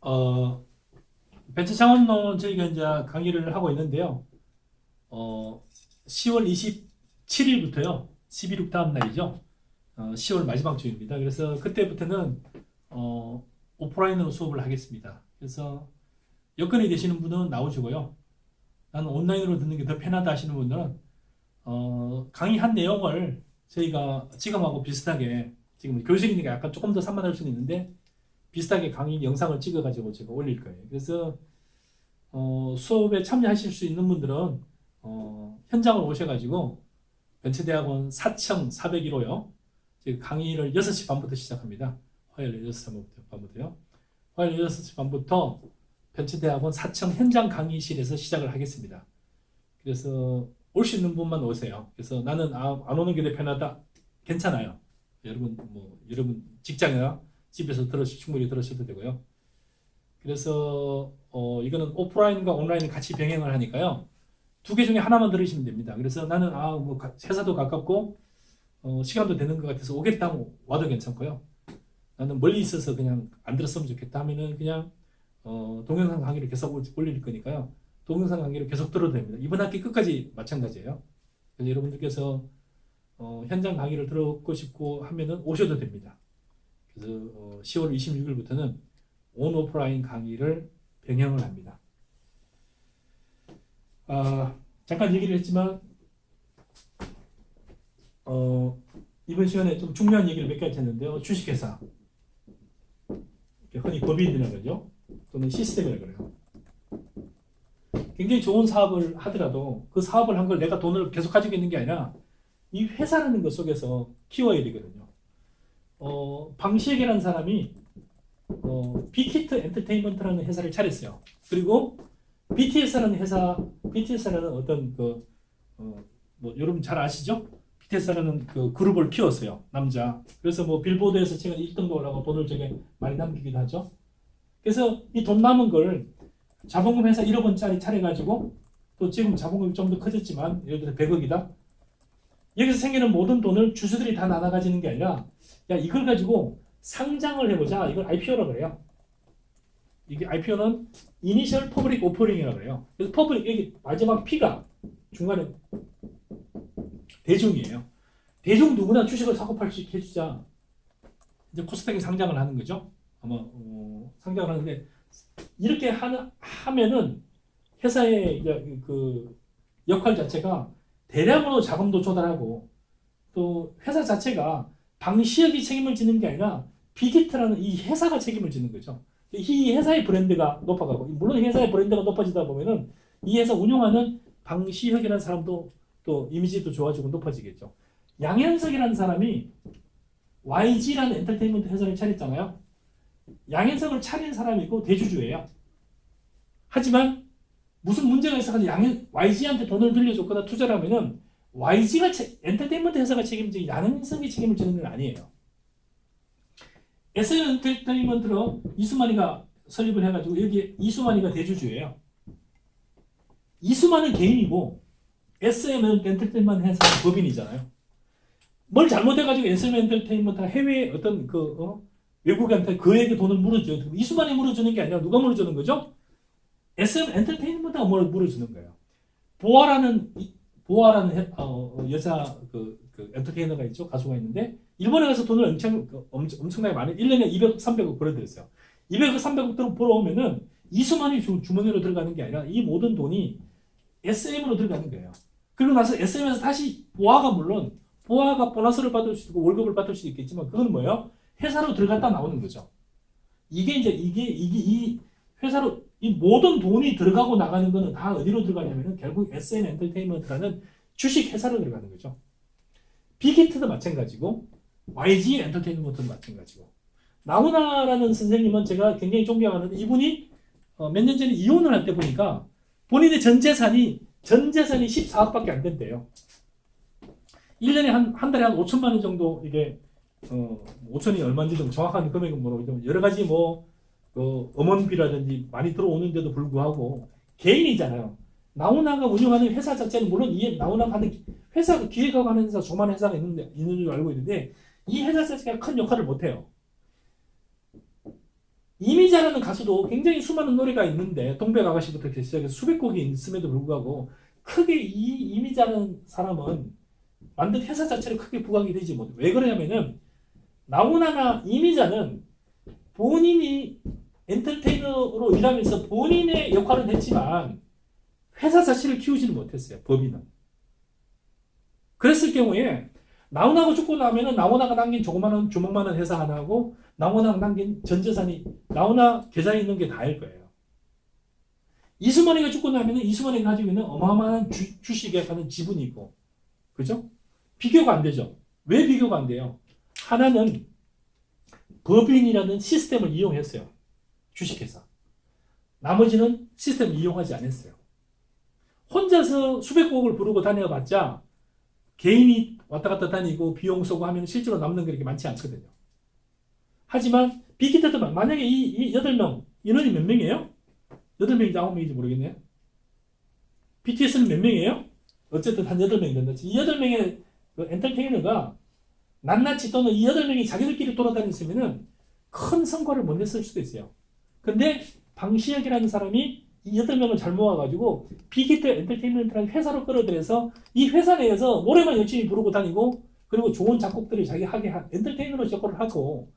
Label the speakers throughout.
Speaker 1: 어, 벤처 창업론 저희가 이제 강의를 하고 있는데요. 10월 27일부터요. 11일 다음 날이죠. 10월 마지막 주입니다. 그래서 그때부터는 오프라인으로 수업을 하겠습니다. 그래서 여건이 되시는 분은 나오시고요. 나는 온라인으로 듣는 게 더 편하다 하시는 분들은 강의한 내용을 저희가 지금하고 비슷하게 지금 교실이니까 약간 조금 더 산만할 수는 있는데 비슷하게 강의 영상을 찍어가지고 제가 올릴 거예요. 그래서 수업에 참여하실 수 있는 분들은 현장을 오셔가지고 벤처대학원 4층 401호요. 강의를 6시 반부터 시작합니다. 화요일 6시 반부터요. 화요일 6시 반부터 벤처대학원 4층 현장 강의실에서 시작을 하겠습니다. 그래서 올 수 있는 분만 오세요. 그래서 나는 안 오는 게 더 편하다. 괜찮아요. 여러분 직장이나 집에서 충분히 들으셔도 되고요. 그래서 이거는 오프라인과 온라인을 같이 병행을 하니까요. 두 개 중에 하나만 들으시면 됩니다. 그래서 나는 회사도 가깝고 시간도 되는 것 같아서 오겠다 하면 와도 괜찮고요. 나는 멀리 있어서 그냥 안 들었으면 좋겠다 하면은 그냥 동영상 강의를 계속 올릴 거니까요. 동영상 강의를 계속 들어도 됩니다. 이번 학기 끝까지 마찬가지예요. 그래서 여러분들께서 현장 강의를 듣고 싶고 하면은 오셔도 됩니다. 그래서 10월 26일부터는 온 오프라인 강의를 병행을 합니다. 잠깐 얘기를 했지만 이번 시간에 좀 중요한 얘기를 몇 가지 했는데요. 주식회사, 흔히 법인이라고 그러죠. 또는 시스템이라고 그래요. 굉장히 좋은 사업을 하더라도 그 사업을 한 걸 내가 돈을 계속 가지고 있는 게 아니라 이 회사라는 것 속에서 키워야 되거든요. 방시혁이라는 사람이 빅히트 엔터테인먼트라는 회사를 차렸어요. 그리고 BTS라는 어떤 여러분 잘 아시죠? BTS라는 그 그룹을 키웠어요. 남자. 그래서 빌보드에서 최근 1등도 올라가고 돈을 되게 많이 남기기도 하죠. 그래서 이 돈 남은 걸 자본금 회사 1억 원짜리 차려가지고 또 지금 자본금이 좀 더 커졌지만 예를 들어 100억이다. 여기서 생기는 모든 돈을 주주들이 다 나눠 가지는 게 아니라 야 이걸 가지고 상장을 해보자. 이걸 IPO라고 그래요. 이게 IPO는 Initial Public Offering이라고 그래요. 그래서 여기 마지막 P가 중간에 대중이에요. 대중 누구나 주식을 사고 팔 수 있게 해주자. 이제 코스닥에 상장을 하는 거죠. 아마 상장을 하는데 이렇게 하면은 회사의 그 역할 자체가 대량으로 자금도 조달하고 또 회사 자체가 방시혁이 책임을 지는 게 아니라 빅히트라는 이 회사가 책임을 지는 거죠. 이 회사의 브랜드가 높아가고 물론 회사의 브랜드가 높아지다 보면은 이 회사 운영하는 방시혁이라는 사람도 또 이미지도 좋아지고 높아지겠죠. 양현석이라는 사람이 YG라는 엔터테인먼트 회사를 차렸잖아요. 양현석을 차린 사람이 있고 대주주예요. 하지만 무슨 문제가 있어서 YG한테 돈을 빌려줬거나 투자를 하면은 YG가 엔터테인먼트 회사가 책임지고 양현석이 책임을 지는 건 아니에요. SM 엔터테인먼트로 이수만이가 설립을 해가지고 여기 이수만이가 대주주예요. 이수만은 개인이고 SM 엔터테인먼트 회사는 법인이잖아요. 뭘 잘못해가지고 SM 엔터테인먼트가 해외 어떤 외국인한테 그에게 돈을 물어줘요. 이수만이 물어주는 게 아니라 누가 물어주는 거죠? SM 엔터테인먼트가 뭘 물어주는 거예요. 보아라는 여자 그 엔터테이너가 있죠. 가수가 있는데 일본에 가서 돈을 엄청나게 많이 1년에 200억, 300억 벌어들였어요. 200억, 300억 벌어오면은 이수만이 주머니로 들어가는 게 아니라 이 모든 돈이 SM으로 들어가는 거예요. 그리고 나서 SM에서 다시 보아가 보너스를 받을 수 있고 월급을 받을 수 있겠지만 그건 뭐예요? 회사로 들어갔다 나오는 거죠. 이게 이 회사로 이 모든 돈이 들어가고 나가는 거는 다 어디로 들어가냐면은 결국 SM 엔터테인먼트라는 주식 회사로 들어가는 거죠. 빅히트도 마찬가지고 YG 엔터테인먼트도 마찬가지고 나훈아라는 선생님은 제가 굉장히 존경하는데 이분이 몇 년 전에 이혼을 할 때 보니까 본인의 전 재산이 14억밖에 안 된대요. 1년에 한 달에 한 5천만 원 정도 이게 5천이 얼마인지 좀 정확한 금액은 모르고 여러 가지 음원비라든지 많이 들어오는데도 불구하고 개인이잖아요. 나훈아가 운영하는 회사 자체는 물론 나훈아가 하는 회사 기획하고 하는 회사 조만한 회사가 있는 줄 알고 있는데 이 회사 자체가 큰 역할을 못해요. 이미자라는 가수도 굉장히 수많은 노래가 있는데 동백아가씨부터 시작해서 수백 곡이 있음에도 불구하고 크게 이 이미자라는 사람은 만든 회사 자체를 크게 부각이 되지 못해. 왜 그러냐면은 나훈아나 이미자는 본인이 엔터테이너로 일하면서 본인의 역할은 했지만 회사 자체를 키우지는 못했어요. 법인은. 그랬을 경우에 나훈아가 죽고 나면은 나훈아가 남긴 조그마한 주먹만한 회사 하나하고 나훈아가 남긴 전 재산이 나훈아 계좌에 있는 게 다일 거예요. 이수만이가 죽고 나면은 이수만이가 가지고 있는 어마어마한 주식에 가는 지분이 있고, 그죠? 비교가 안 되죠. 왜 비교가 안 돼요? 하나는 법인이라는 시스템을 이용했어요. 주식회사. 나머지는 시스템을 이용하지 않았어요. 혼자서 수백억을 부르고 다녀봤자 개인이 왔다 갔다 다니고 비용 쏘고 하면 실제로 남는 게 그렇게 많지 않거든요. 하지만 빅히트도 만약에 이 8명 인원이 몇 명이에요? 8명인지 9명인지 모르겠네요. BTS는 몇 명이에요? 어쨌든 한 8명이 된다. 이 8명의 그 엔터테이너가 낱낱이 또는 이 8명이 자기들끼리 돌아다녔으면 큰 성과를 못 냈을 수도 있어요. 근데 방시혁이라는 사람이 이 8명을 잘 모아가지고 빅히트 엔터테인먼트라는 회사로 끌어들여서 이 회사 내에서 노래만 열심히 부르고 다니고 그리고 좋은 작곡들을 자기 하게 한 엔터테이너로 역할을 하고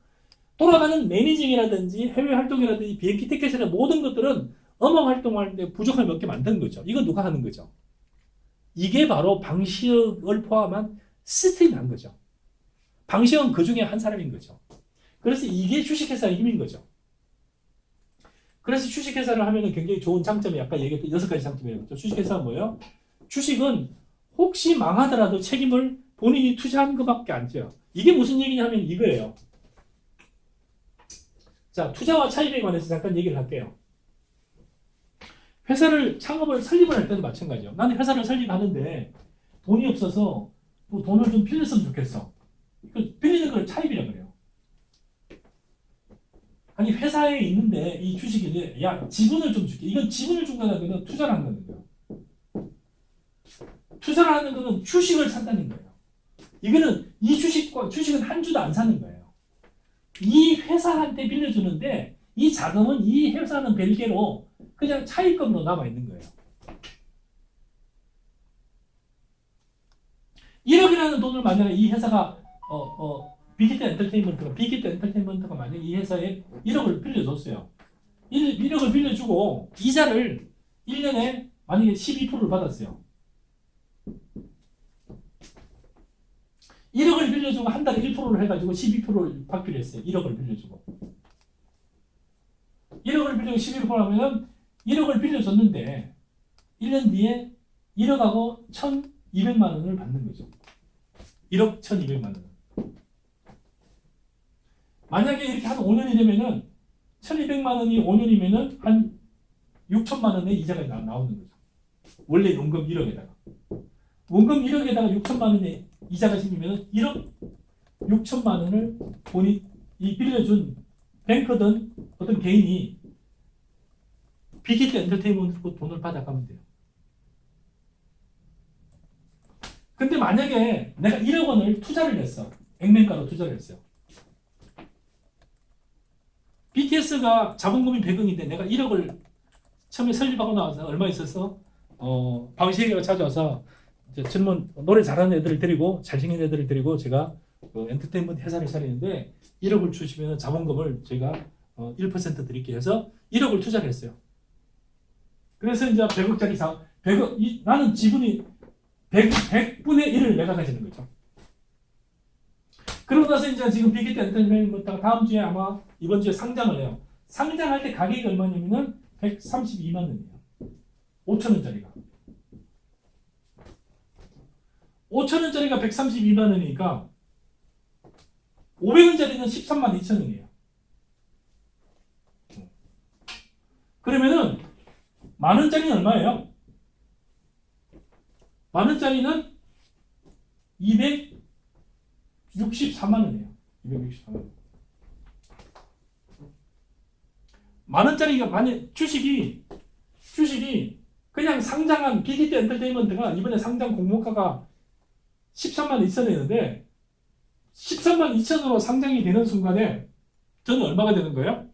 Speaker 1: 돌아가는 매니징이라든지 해외 활동이라든지 비행기 티켓이나 모든 것들은 음악 활동하는데 부족함이 몇 개 만든 거죠. 이건 누가 하는 거죠? 이게 바로 방시혁을 포함한 시스템이 한 거죠. 방시혁은 그 중에 한 사람인 거죠. 그래서 이게 주식회사의 힘인 거죠. 그래서 주식회사를 하면 굉장히 좋은 장점이 아까 얘기했던 6가지 장점이었죠. 주식회사는 뭐예요? 주식은 혹시 망하더라도 책임을 본인이 투자한 것밖에 안 져요. 이게 무슨 얘기냐 하면 이거예요. 자, 투자와 차익에 관해서 잠깐 얘기를 할게요. 회사를 창업을 설립을 할 때도 마찬가지예요. 나는 회사를 설립하는데 돈이 없어서 뭐 돈을 좀 빌렸으면 좋겠어. 빌리는 걸 차입이라고 그래요. 아니 회사에 있는데 이 주식이 야 지분을 좀 줄게. 이건 지분을 준다는 거는 투자를 한다는 거예요. 투자를 하는 거는 주식을 산다는 거예요. 이거는 이 주식은 한 주도 안 사는 거예요. 이 회사한테 빌려주는데 이 자금은 이 회사는 별개로 그냥 차입금으로 남아있는 거예요. 1억이라는 돈을 만약에 이 회사가 빅히트 엔터테인먼트가 만약에 이 회사에 1억을 빌려줬어요. 1억을 빌려주고 이자를 1년에 만약에 12%를 받았어요. 1억을 빌려주고 한 달에 1%를 해가지고 12%를 받기로 했어요. 1억을 빌려주고. 1억을 빌려주고 11% 하면은 1억을 빌려줬는데 1년 뒤에 1억하고 1,200만 원을 받는 거죠. 1억 1,200만 원. 만약에 이렇게 한 5년이 되면은 1,200만 원이 5년이면은 한 6천만 원의 이자가 나오는 거죠. 원래 원금 1억에다가. 원금 1억에다가 6천만 원의 이자가 생기면은 1억 6천만 원을 본인이 빌려준 뱅크든 어떤 개인이 빅히트 엔터테인먼트로 돈을 받아가면 돼요. 근데 만약에 내가 1억 원을 투자를 했어. 액면가로 투자를 했어요. BTS가 자본금이 100억인데 내가 1억을 처음에 설립하고 나와서 얼마 있었어? 방시혁이가 찾아와서 이제 젊은 노래 잘하는 애들을 데리고 잘생긴 애들을 데리고 제가 그 엔터테인먼트 회사를 차리는데 1억을 주시면 자본금을 제가 1% 드릴게요 해서 1억을 투자를 했어요. 그래서 이제 100억짜리 100억, 나는 지분이 100분의 1을 내가 가지는 거죠. 그러고 나서 이제 지금 빅히트 엔터테인먼트가 다음 주에 아마 이번 주에 상장을 해요. 상장할 때 가격이 얼마냐면은 132만 원이에요. 5천 원짜리가. 5천 원짜리가 132만 원이니까 500원짜리는 13만 2천 원이에요. 그러면은 만 원짜리는 얼마예요? 만 원짜리는 264만 원이에요. 264만 원. 만 원짜리가 만약 주식이 그냥 상장한 빅히트 엔터테인먼트가 이번에 상장 공모가가 13만 2천이었는데 13만 2천으로 상장이 되는 순간에 저는 얼마가 되는 거예요?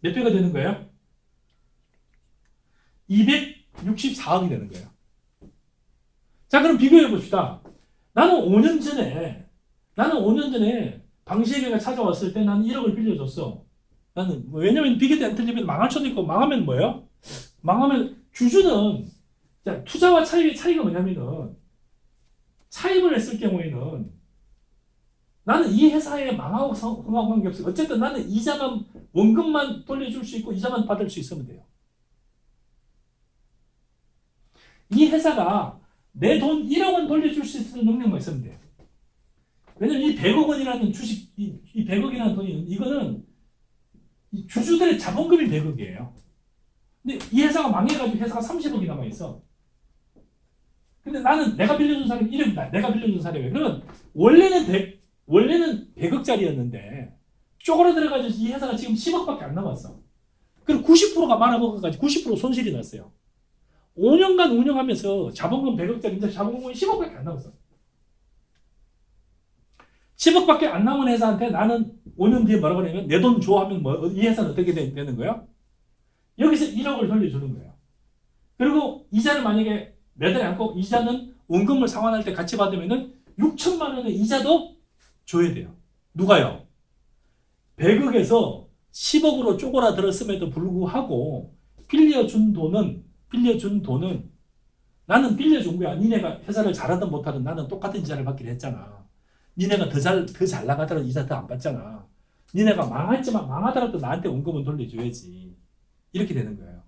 Speaker 1: 몇 배가 되는 거예요? 264억이 되는 거예요. 자, 그럼 비교해 봅시다. 나는 5년 전에 방시혜가 찾아왔을 때 나는 1억을 빌려줬어. 나는 왜냐면 비교 때 안 틀리면 망할 수도 있고, 망하면 뭐예요? 망하면 주주는, 자, 투자와 차입의 차이가 뭐냐면은, 차입을 했을 경우에는 나는 이 회사에 망하고 성하고 관계없어. 어쨌든 나는 이자만, 원금만 돌려줄 수 있고 이자만 받을 수 있으면 돼요. 이 회사가 내 돈 1억 원 돌려줄 수 있는 능력만 있으면 돼요. 왜냐면 이 100억 원이라는 주식, 이 100억이라는 돈이, 이거는 이 주주들의 자본금이 100억이에요. 근데 이 회사가 망해가지고 회사가 30억이 남아있어. 근데 나는 내가 빌려준 사람이 1억이다. 내가 빌려준 사람이. 그러면 원래는 100억짜리였는데 쪼그라들어가지고 이 회사가 지금 10억밖에 안 남았어. 그리고 90%가 말아먹어가지고 90% 손실이 났어요. 5년간 운영하면서 자본금 100억짜리 이제 자본금이 10억밖에 안 남았어. 10억밖에 안 남은 회사한테 나는 5년 뒤에 뭐라고 하냐면 내 돈 줘 하면 뭐, 이 회사는 어떻게 되는 거예요? 여기서 1억을 돌려주는 거예요. 그리고 이자를 만약에 매달에 안고 이자는 원금을 상환할 때 같이 받으면은 6천만 원의 이자도 줘야 돼요. 누가요? 100억에서 10억으로 쪼그라들었음에도 불구하고 빌려준 돈은 나는 빌려준 거야. 니네가 회사를 잘하든 못하든 나는 똑같은 이자를 받기로 했잖아. 니네가 더 잘 나가더라도 이자 더 안 받잖아. 니네가 망했지만 망하더라도 나한테 원금은 돌려줘야지. 이렇게 되는 거예요.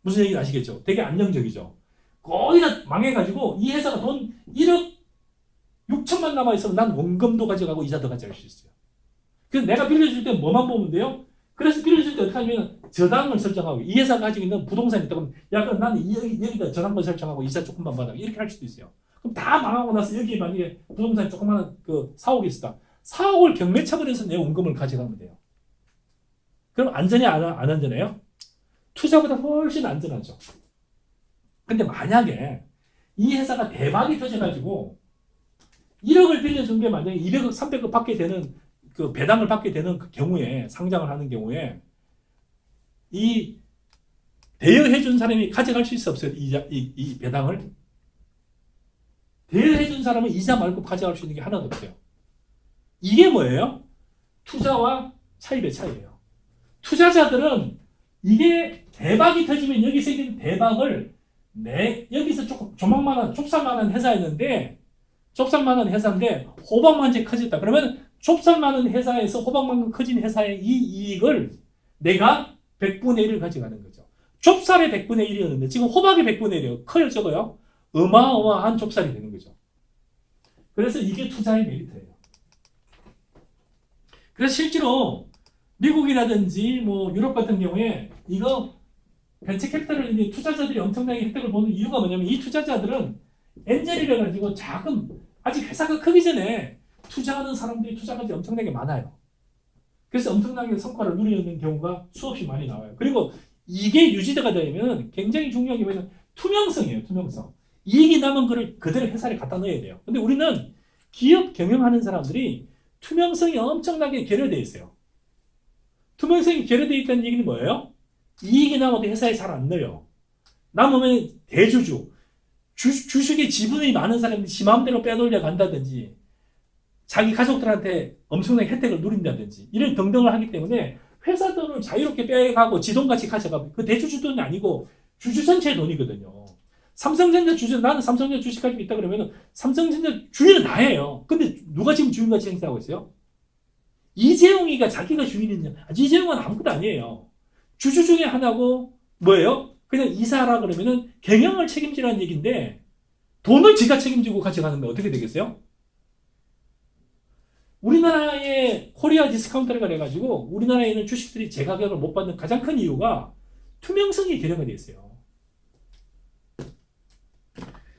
Speaker 1: 무슨 얘기인지 아시겠죠? 되게 안정적이죠. 거의 다 망해가지고 이 회사가 돈 1억 6천만 남아있으면 난 원금도 가져가고 이자도 가져갈 수 있어요. 그래서 내가 빌려줄 때 뭐만 보면 돼요? 그래서 빌려줄 때 어떻게 하냐면 저당을 설정하고 이 회사가 가지고 있는 부동산이 있다 그러면 야 그럼 나는 여기다 저당을 설정하고 이자 조금만 받아 이렇게 할 수도 있어요. 그럼 다 망하고 나서 여기 만약에 부동산이 조그마한 그 4억이 있었다. 4억을 경매처분해서 내 원금을 가져가면 돼요. 그럼 안전해 안 안전해요? 투자보다 훨씬 안전하죠. 근데 만약에 이 회사가 대박이 터져가지고 1억을 빌려준 게 만약에 200억, 300억 받게 되는 그 배당을 받게 되는 그 경우에 상장을 하는 경우에 이 대여해준 사람이 가져갈 수 있어 없어요? 이 배당을? 대여해준 사람은 이자 말고 가져갈 수 있는 게 하나도 없어요. 이게 뭐예요? 투자와 차입의 차이예요. 투자자들은 이게 대박이 터지면 여기 생긴 대박을 여기서 조금 조망만한 좁쌀만한 회사였는데 좁쌀만한 회사인데 호박만 이제 커졌다. 그러면 좁쌀만한 회사에서 호박만큼 커진 회사의 이 이익을 내가 100분의 1을 가져가는 거죠. 좁쌀의 100분의 1이었는데 지금 호박의 100분의 1이에요. 커요 적어요? 어마어마한 좁쌀이 되는 거죠. 그래서 이게 투자의 메리트예요. 그래서 실제로 미국이라든지 뭐 유럽 같은 경우에 이거 벤처 캐피탈을 이제 투자자들이 엄청나게 혜택을 보는 이유가 뭐냐면 이 투자자들은 엔젤이라 가지고 아직 회사가 크기 전에 투자하는 사람들이 투자가들이 엄청나게 많아요. 그래서 엄청나게 성과를 누리는 경우가 수없이 많이 나와요. 그리고 이게 유지가 되면 굉장히 중요한 게 뭐냐면 투명성이에요. 투명성. 이익이 남은 거를 그대로 회사에 갖다 넣어야 돼요. 근데 우리는 기업 경영하는 사람들이 투명성이 엄청나게 결여되어 있어요. 투명성이 결여되어 있다는 얘기는 뭐예요? 이익이 남아도 회사에 잘 안 넣어요. 남으면 대주주, 주식의 지분이 많은 사람들이 지 마음대로 빼돌려 간다든지 자기 가족들한테 엄청나게 혜택을 누린다든지 이런 등등을 하기 때문에 회사 돈을 자유롭게 빼가고 지 돈같이 가져가고 그 대주주 돈이 아니고 주주 전체의 돈이거든요. 삼성전자 주주, 나는 삼성전자 주식 가지고 있다 그러면 삼성전자 주인은 나예요. 근데 누가 지금 주인같이 행사하고 있어요? 이재용이가 자기가 주인이냐? 이재용은 아무것도 아니에요. 주주 중에 하나고 뭐예요? 그냥 이사라 그러면은 경영을 책임지라는 얘기인데 돈을 지가 책임지고 가져가는데 어떻게 되겠어요? 우리나라의 코리아 디스카운터가 돼가지고 우리나라에 있는 주식들이 제 가격을 못 받는 가장 큰 이유가 투명성이 결여가 되어 있어요.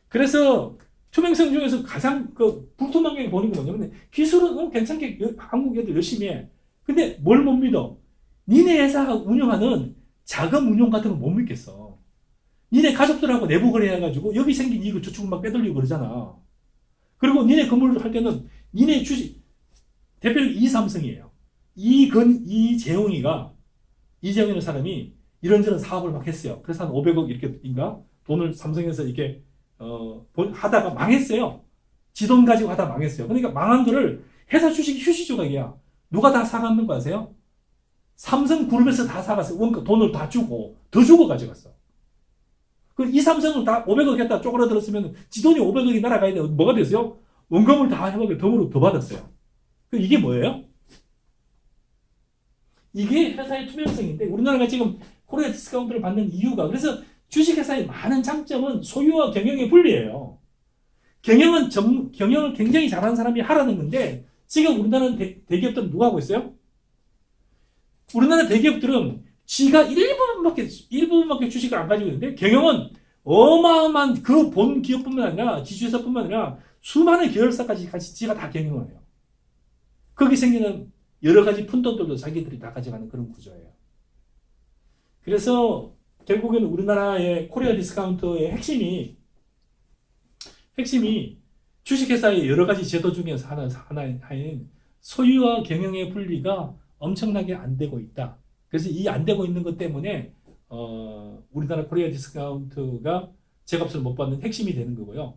Speaker 1: 그래서 투명성 중에서 가장 불투명한 게 보는 게 뭐냐면 기술은 괜찮게 한국 애들 열심히 해. 근데 뭘 못 믿어? 니네 회사가 운영하는 자금 운용 같은 걸 못 믿겠어. 니네 가족들하고 내부 거래해가지고 여기 생긴 이익을 저쪽으로 막 빼돌리고 그러잖아. 그리고 니네 건물을 할 때는 니네 주식 대표적으로 이삼성이에요. 이재용이가 이재용이라는 사람이 이런저런 사업을 막 했어요. 그래서 한 500억 이렇게인가 돈을 삼성에서 이렇게 하다가 망했어요. 지 돈 가지고 하다 망했어요. 그러니까 망한 거를 회사 주식이 휴지 조각이야. 누가 다 사갔는 거 아세요? 삼성그룹에서 다 사갔어요. 원가 돈을 다 주고 더 주고 가져갔어. 이 삼성은 다 500억 했다 쪼그라들었으면 지 돈이 500억이 날아가야 돼. 뭐가 됐어요? 원금을 다 해먹을 덤으로 더 받았어요. 이게 뭐예요? 이게 회사의 투명성인데 우리나라가 지금 코리아 디스카운트를 받는 이유가 그래서 주식회사의 많은 장점은 소유와 경영의 분리예요. 경영을 굉장히 잘하는 사람이 하라는 건데 지금 우리나라 대기업들은 누가 하고 있어요? 우리나라 대기업들은 지가 일부분밖에 주식을 안 가지고 있는데 경영은 어마어마한 그 본 기업뿐만 아니라 지주회사뿐만 아니라 수많은 계열사까지 같이 지가 다 경영을 해요. 거기 생기는 여러 가지 푼돈들도 자기들이 다 가져가는 그런 구조예요. 그래서 결국에는 우리나라의 코리아 디스카운트의 핵심이 주식회사의 여러 가지 제도 중에서 하나인 소유와 경영의 분리가 엄청나게 안 되고 있다. 그래서 이 안 되고 있는 것 때문에 우리나라 코리아 디스카운트가 제값을 못 받는 핵심이 되는 거고요.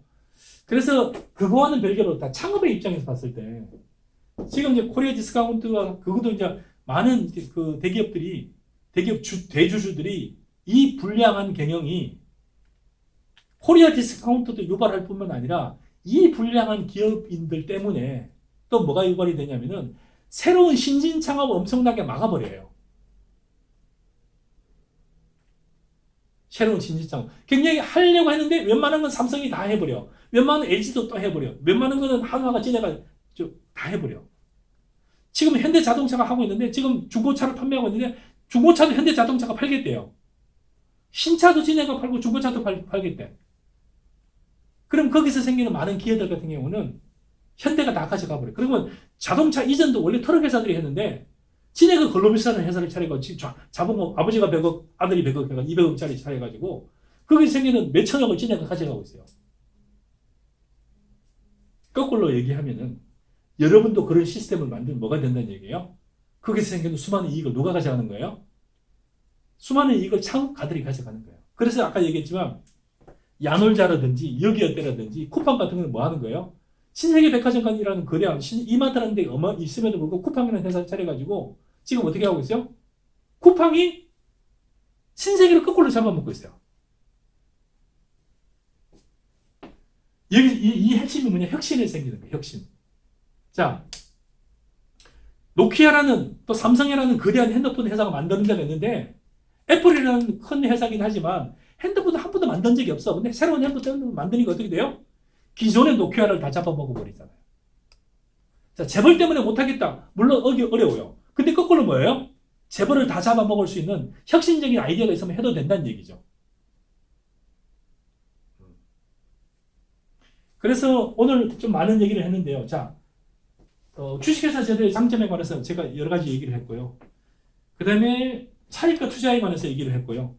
Speaker 1: 그래서 그거와는 별개로 다 창업의 입장에서 봤을 때 지금 이제 코리아 디스카운트가 그것도 이제 많은 그 대주주들이 이 불량한 경영이 코리아 디스카운트도 유발할 뿐만 아니라 이 불량한 기업인들 때문에 또 뭐가 유발이 되냐면은 새로운 신진 창업을 엄청나게 막아버려요. 새로운 신진 창업. 굉장히 하려고 했는데 웬만한 건 삼성이 다 해버려. 웬만한 LG도 또 해버려. 웬만한 거는 한화가 지네가 다 해버려. 지금 현대자동차가 하고 있는데 지금 중고차를 판매하고 있는데 중고차도 현대자동차가 팔겠대요. 신차도 지네가 팔고 중고차도 팔겠대. 그럼 거기서 생기는 많은 기회들 같은 경우는 현대가 다 가져가 버려요. 그러면 자동차 이전도 원래 트럭 회사들이 했는데 지네가 글로비스라는 회사를 차려가지고 자본금 아버지가 100억 아들이 100억 해가 200억짜리 차려가지고 거기서 생기는 몇천억을 지네가 가져가고 있어요. 거꾸로 얘기하면은 여러분도 그런 시스템을 만들면 뭐가 된다는 얘기예요? 거기서 생기는 수많은 이익을 누가 가져가는 거예요? 수많은 이익을 창업가들이 가져가는 거예요. 그래서 아까 얘기했지만 야놀자라든지 여기어때라든지 쿠팡 같은 경우는 뭐 하는 거예요? 신세계백화점이라는 거래한 이마트라는 데 있음에도 불구하고 쿠팡이라는 회사를 차려가지고 지금 어떻게 하고 있어요? 쿠팡이 신세계를 거꾸로 잡아먹고 있어요. 여기 이 핵심이 뭐냐? 혁신이 생기는 거예요. 혁신. 자, 노키아라는 또 삼성이라는 거대한 핸드폰 회사가 만드는 데가 있는데 애플이라는 큰 회사긴 하지만 핸드폰을 한 번도 만든 적이 없어. 근데 새로운 핸드폰 만드니까 어떻게 돼요? 기존의 노키아를 다 잡아먹어 버리잖아요. 자, 재벌 때문에 못하겠다. 물론 어려워요. 근데 거꾸로 뭐예요? 재벌을 다 잡아먹을 수 있는 혁신적인 아이디어가 있으면 해도 된다는 얘기죠. 그래서 오늘 좀 많은 얘기를 했는데요. 자, 주식회사 제도의 장점에 관해서 제가 여러 가지 얘기를 했고요. 그 다음에 차익과 투자에 관해서 얘기를 했고요.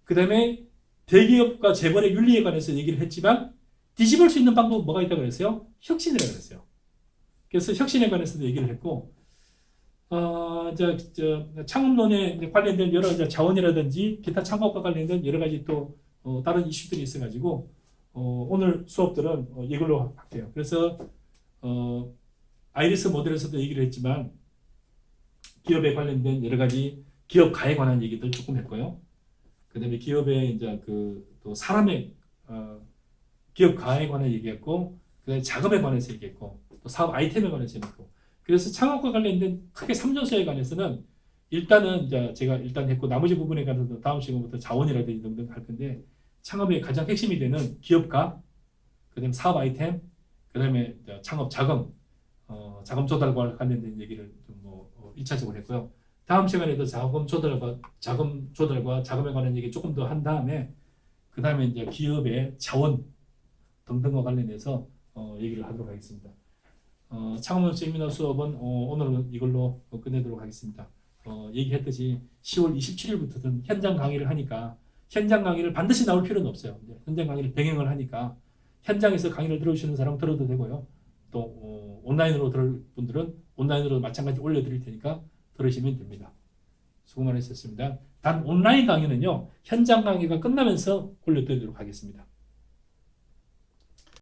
Speaker 1: 그 다음에 대기업과 재벌의 윤리에 관해서 얘기를 했지만 뒤집을 수 있는 방법은 뭐가 있다고 그랬어요? 혁신이라고 그랬어요. 그래서 혁신에 관해서도 얘기를 했고 창업론에 관련된 여러 가지 자원이라든지 기타 창업과 관련된 여러 가지 또 다른 이슈들이 있어가지고 오늘 수업들은 이걸로 할게요. 그래서 아이리스 모델에서도 얘기를 했지만 기업에 관련된 여러 가지 기업 가에 관한 얘기들 조금 했고요. 그 다음에 기업의 이제 또 사람의 기업 가에 관해 얘기했고, 그 다음에 자금에 관해서 얘기했고, 또 사업 아이템에 관해서 얘기했고. 그래서 창업과 관련된 크게 3전서에 관해서는 일단은 이제 제가 일단 했고, 나머지 부분에 관해서 다음 시간부터 자원이라든지 등등 할 건데, 창업의 가장 핵심이 되는 기업가, 그 다음에 사업 아이템, 그 다음에 창업 자금, 자금 조달과 관련된 얘기를 좀 1차적으로 했고요. 다음 시간에도 자금 조달과 자금에 관한 얘기 조금 더 한 다음에 그 다음에 이제 기업의 자원 등등과 관련해서 얘기를 하도록 하겠습니다. 창업 세미나 수업은 오늘은 이걸로 끝내도록 하겠습니다. 얘기했듯이 10월 27일부터는 현장 강의를 하니까 현장 강의를 반드시 나올 필요는 없어요. 현장 강의를 병행을 하니까 현장에서 강의를 들어주시는 사람 들어도 되고요. 또 온라인으로 들을 분들은 온라인으로 마찬가지 올려드릴 테니까 들으시면 됩니다. 수고 많으셨습니다. 단 온라인 강의는요, 현장 강의가 끝나면서 올려드리도록 하겠습니다.